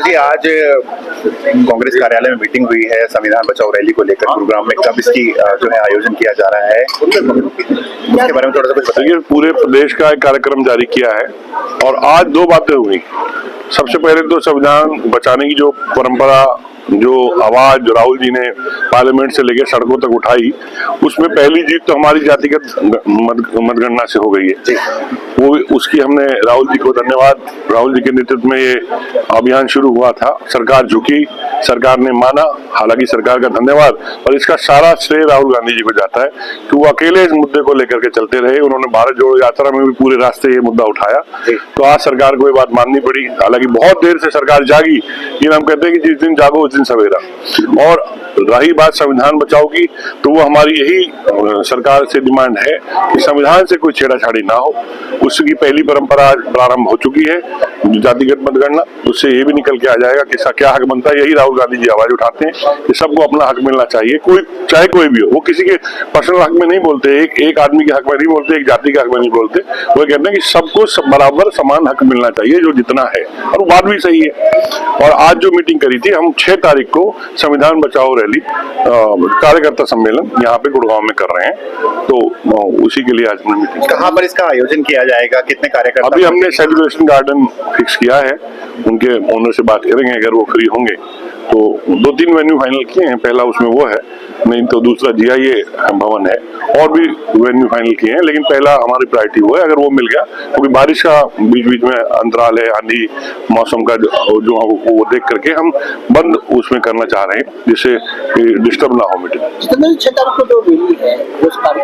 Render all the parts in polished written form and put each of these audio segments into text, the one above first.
जी, आज कांग्रेस कार्यालय में मीटिंग हुई है संविधान बचाओ रैली को लेकर गुरुग्राम में। कब इसकी जो है आयोजन किया जा रहा है, उसके बारे में थोड़ा सा कुछ बताइए। पूरे प्रदेश का एक कार्यक्रम जारी किया है और आज दो बातें हुई। सबसे पहले तो संविधान बचाने की जो परंपरा, जो आवाज राहुल जी ने पार्लियामेंट से लेकर सड़कों तक उठाई, उसमें पहली जीत तो हमारी जातिगत मतगणना से हो गई है। वो उसकी हमने राहुल जी को धन्यवाद, राहुल जी के नेतृत्व में ये अभियान शुरू हुआ था। सरकार झुकी, सरकार ने माना, हालांकि सरकार का धन्यवाद, और इसका सारा श्रेय राहुल गांधी जी को जाता है कि वो अकेले इस मुद्दे को लेकर के चलते रहे। उन्होंने भारत जोड़ो यात्रा में भी पूरे रास्ते ये मुद्दा उठाया, तो आज सरकार को ये बात माननी पड़ी। हालांकि बहुत देर से सरकार जागी, लेकिन हम कहते हैं कि जिस दिन जागो उस दिन सवेरा। और रही बात संविधान बचाओ की, तो वो हमारी यही सरकार से डिमांड है कि संविधान से कोई छेड़ाछाड़ी ना हो। उसकी पहली परंपरा प्रारंभ हो चुकी है, जातिगत मतगणना, उससे ये भी निकल के आ जाएगा कि क्या हक बनता है। यही राहुल गांधी जी आवाज उठाते हैं कि सबको अपना हक मिलना चाहिए, कोई चाहे कोई भी हो। वो किसी के पर्सनल हक में नहीं बोलते, एक आदमी के हक में नहीं बोलते, एक जाति के हक में नहीं बोलते। वो कहते हैं कि सबको बराबर समान हक मिलना चाहिए जो जितना है, और वो बात भी सही है। और आज जो मीटिंग करी थी, हम 6 तारीख को संविधान बचाओ रैली कार्यकर्ता सम्मेलन यहाँ पे गुड़गांव में कर रहे हैं, तो उसी के लिए आज हमने मीटिंग। कहाँ पर इसका आयोजन किया जाएगा, कितने कार्यकर्ता? अभी हमने सेलिब्रेशन गार्डन फिक्स किया है, उनके ओनर से बात करेंगे, अगर वो फ्री होंगे तो 2-3 वेन्यू फाइनल किए हैं। पहला उसमें वो है, नहीं तो दूसरा GIA भवन है, और भी वेन्यू फाइनल किए हैं, लेकिन पहला हमारी प्रायोरिटी वो है। अगर वो मिल गया, क्योंकि बारिश का बीच बीच में अंतराल है, आंधी मौसम का जो वो देख करके हम बंद उसमें करना चाह रहे हैं, जिससे डिस्टर्ब ना हो मीटिंग।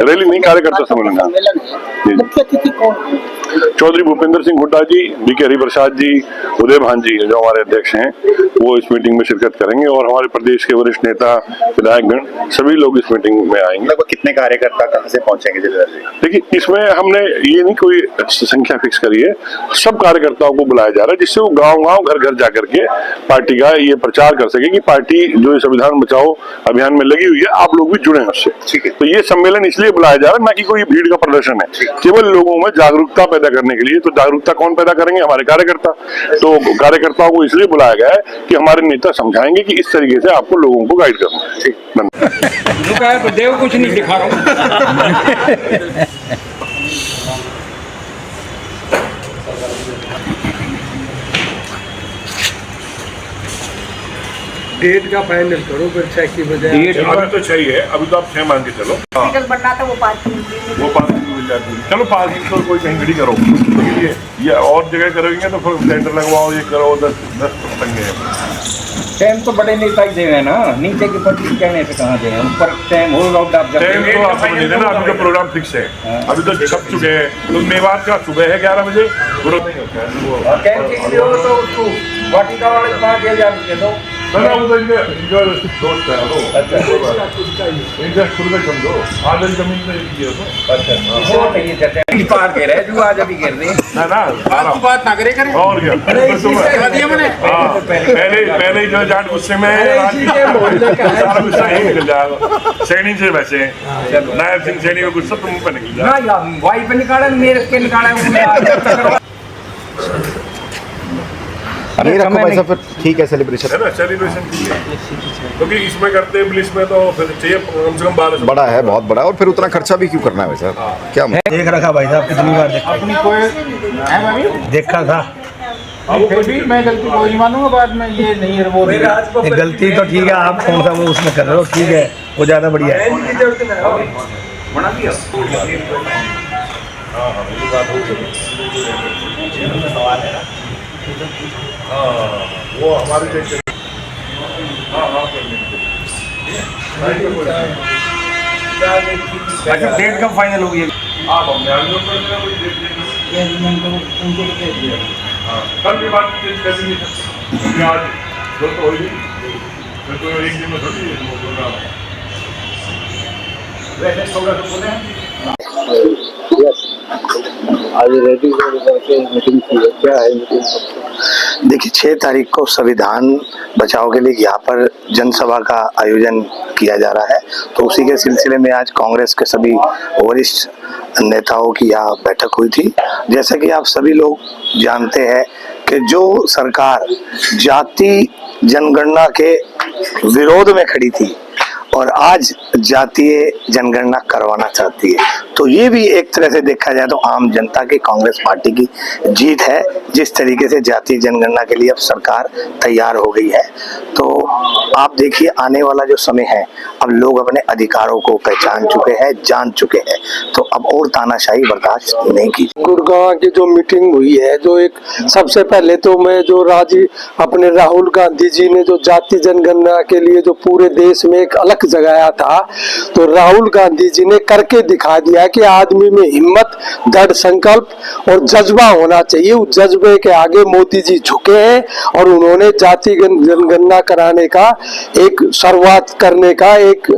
रैली नहीं, कार्यकर्ता सम्मेलन है। मुख्य अतिथि कौन? चौधरी भूपेंद्र सिंह हुड्डा जी, BK हरिप्रसाद जी, उदय भान जी जो हमारे अध्यक्ष हैं, वो इस मीटिंग में शिरकत करेंगे, और हमारे प्रदेश के वरिष्ठ नेता, विधायकगण सभी लोग इस मीटिंग में आएंगे। लगभग कितने कार्यकर्ता कहाँ से पहुंचेंगे? देखिए, इसमें हमने ये नहीं कोई संख्या फिक्स करी है, सब कार्यकर्ताओं को बुलाया जा रहा है, जिससे वो गांव-गांव, घर-घर जाकर के पार्टी का ये प्रचार कर सके कि पार्टी जो संविधान बचाओ अभियान में लगी हुई है, आप लोग भी जुड़े हैं उससे। ठीक है। तो ये सम्मेलन इसलिए बुलाया जा रहा है, ना कि कोई भीड़ का प्रदर्शन है, केवल लोगों में जागरूकता पैदा करने के लिए। तो जागरूकता कौन पैदा करेंगे? हमारे कार्यकर्ता। तो कार्यकर्ताओं को इसलिए बुलाया गया है कि हमारे नेता समझाएंगे कि इस तरीके से आपको लोगों को गाइड करना है। तो देव कुछ नहीं दिखा रहा हूँ। डेट का फाइनल करो, फिर 6 की बजाय। डेट अभी तो चाहिए, अभी तो आप 6 मान के चलो। बनना था वो पार्किंग मिल जाती है। चलो पार्किंग तो कोई कहीं खड़ी करो, ये और जगह करोगे तो फिर टेंडर लगवाओ, ये करो, 10 टंगे टाइम तो बड़े नेता ही देंगे ना, नीचे की पट्टी कहने से कहाँ देंगे, ऊपर टाइम हो रहा है। टाइम तो आपको नहीं देना, अभी तो प्रोग्राम फिक्स है, अभी तो छप चुके हैं। तो मेवात का सुबह है 11 बजे, वाटिका वाले 5,000 रुपये दो। वो तो दोस्त है, खुद का समझो, आधे जमीन में पार के रहे जो आज अभी गिर रही ना बात ना करे करें, और क्या पहले जो जाट गुस्से में सारा गुस्सा ही निकल जाएगा। सैनी से वैसे नायब सिंह सैनी का गुस्सा तुम पे निकल जाएगा, वाई पे निकाला, मेरे के निकाला। नहीं रखो भाई साहब, फिर ठीक है, सेलिब्रेशन है ना, सेलिब्रेशन ठीक है, क्योंकि इसमें करते हैं पुलिस में तो फिर चाहिए कम से कम 12 बड़ा है, बहुत बड़ा, और फिर उतना खर्चा भी क्यों करना है वैसे? क्या देख रखा भाई साहब, कितनी बार देखा, अपनी कोई देखा था। अब फिर भी मैं गलती कोई नहीं मानूंगा बाद में, ये नहीं है वो गलती तो ठीक है, आप कौन सा वो उसमें कर रहे हो, ठीक है, वो ज्यादा बढ़िया है। बना दिया। वो हमारे डेट का फाइनल हो गया। कल भी बात करेंगे, आज तो होगी, फिर तो एक दिन में थोड़ी प्रोग्राम है। वैसे थोड़ा सा बोले आज रेडी मीटिंग की है, क्या है मीटिंग? देखिए, 6 तारीख को संविधान बचाओ के लिए यहाँ पर जनसभा का आयोजन किया जा रहा है, तो उसी के सिलसिले में आज कांग्रेस के सभी वरिष्ठ नेताओं की यहाँ बैठक हुई थी। जैसा कि आप सभी लोग जानते हैं कि कि जो सरकार जाति जनगणना के विरोध में खड़ी थी और आज जातीय जनगणना करवाना चाहती है, तो ये भी एक तरह से देखा जाए तो आम जनता की कांग्रेस पार्टी की जीत है। जिस तरीके से जातीय जनगणना के लिए अब सरकार तैयार हो गई है, तो आप देखिए आने वाला जो समय है, अब लोग अपने अधिकारों को पहचान चुके हैं, जान चुके हैं, तो अब और तानाशाही बर्दाश्त नहीं की। गुड़गांव की जो मीटिंग हुई है, जो एक सबसे पहले तो मैं जो अपने राहुल गांधी जी ने जो जाति जनगणना के लिए जो पूरे देश में एक अलग जगाया था, तो राहुल गांधी जी ने करके दिखा दिया कि आदमी में हिम्मत, दृढ़ संकल्प और जज्बा होना चाहिए। उस जज्बे के आगे मोदी जी झुके हैं और उन्होंने जाति जनगणना कराने का एक शुरुआत करने का एक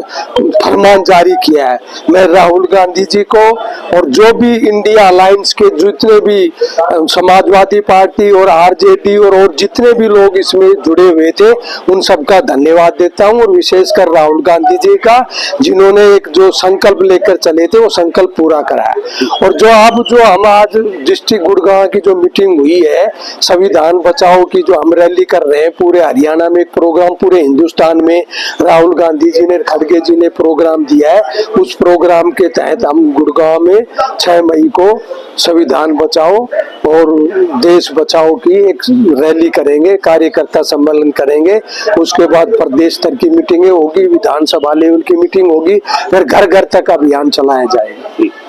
फरमान जारी किया है। मैं राहुल गांधी जी को और जो भी इंडिया अलायंस के जितने भी समाजवादी पार्टी और आरजेडी और जितने भी लोग इसमें जुड़े हुए थे, उन सबका धन्यवाद देता हूं, और विशेषकर राहुल गांधी जी का, जिन्होंने एक जो संकल्प लेकर चले थे वो संकल्प पूरा कराया। और जो हम आज डिस्ट्रिक्ट गुड़गांव की जो मीटिंग हुई है, संविधान बचाओ की जो हम रैली कर रहे हैं, पूरे हरियाणा में एक प्रोग्राम, पूरे हिंदुस्तान में राहुल गांधी जी ने, खड़गे जी ने प्रोग्राम दिया है। उस प्रोग्राम के तहत हम गुड़गांव में 6 मई को संविधान बचाओ और देश बचाओ की एक रैली करेंगे, कार्यकर्ता सम्मेलन करेंगे। उसके बाद प्रदेश स्तर की मीटिंगें होगी, विधानसभा लेवल की मीटिंग होगी, फिर घर घर तक अभियान चलाया जाएगा।